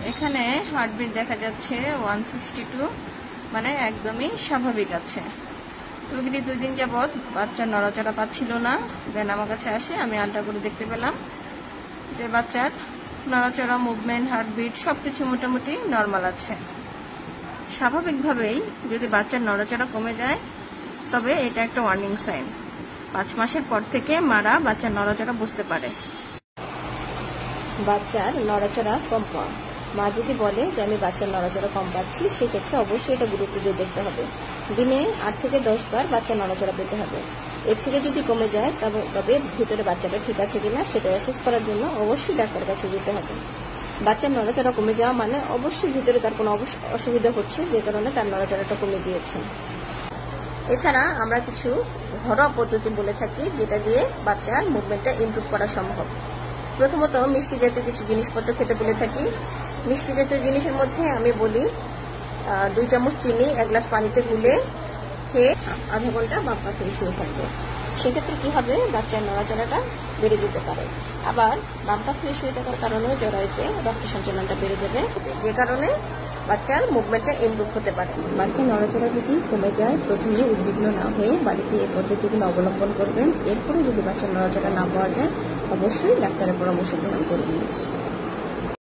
এখানে হার্টবিট দেখা যাচ্ছে 162, মানে একদমই স্বাভাবিক আছে। রোগীটি 2 দিন যাবৎ বাচ্চার নড়াচড়া পাচ্ছিল না। দেন আমার কাছে আসে, আমি আলট্রা করে দেখতে পেলাম যে বাচ্চার নড়াচড়া, মুভমেন্ট, হার্টবিট সবকিছু মোটামুটি নর্মাল আছে। স্বাভাবিকভাবেই যদি বাচ্চার নড়াচড়া কমে যায় তবে এটা একটা ওয়ার্নিং সাইন। 5 মাসের পর থেকে মারা বাচ্চার নড়াচড়া বুঝতে পারে। বাচ্চার নড়াচড়া কম পাওয়া, মা যদি বলে যে আমি বাচ্চার নড়াচড়া কম পাচ্ছি, সেক্ষেত্রে অবশ্যই এটা গুরুত্ব দিয়ে দেখতে হবে। দিনে 8 থেকে 10 বার বাচ্চার নড়াচড়া পেতে হবে। এর থেকে যদি কমে যায় তবে ভিতরে বাচ্চাটা ঠিক আছে কিনা সেটা অ্যাসেস করার জন্য অবশ্যই ডাক্তারের কাছে যেতে হবে। বাচ্চার নড়াচড়া কমে যাওয়া মানে অবশ্যই ভিতরে তার কোনো অসুবিধা হচ্ছে, যে কারণে তার নড়াচড়াটা কমে গিয়েছে। এছাড়া আমরা কিছু ঘরোয়া পদ্ধতি বলে থাকি যেটা দিয়ে বাচ্চার মুভমেন্টটা ইমপ্রুভ করা সম্ভব। প্রথমত মিষ্টি জাতীয় কিছু জিনিসপত্র খেতে বলে থাকি। মিষ্টি জাতীয় জিনিসের মধ্যে আমি বলি 2 চামচ চিনি 1 গ্লাস পানিতে গুলে খেয়ে আধা ঘন্টা বাম পা ফিরে শুয়ে থাকবে। সেক্ষেত্রে কি হবে, বাচ্চার নড়াচড়াটা বেড়ে যেতে পারে। আবার বাম পা ফিরে শুয়ে থাকার কারণে জরায়ুতে রক্ত সঞ্চালনটা বেড়ে যাবে, যে কারণে বাচ্চার মুভমেন্টটা ইমপ্রুভ হতে পারে। বাচ্চার নড়াচড়া যদি কমে যায়, প্রথমে উদ্বিগ্ন না হয়ে বাড়িতে এই পদ্ধতিগুলো অবলম্বন করবেন। এরপরে যদি বাচ্চার নড়াচড়া না পাওয়া যায়, অবশ্যই ডাক্তারের পরামর্শ গ্রহণ করবেন।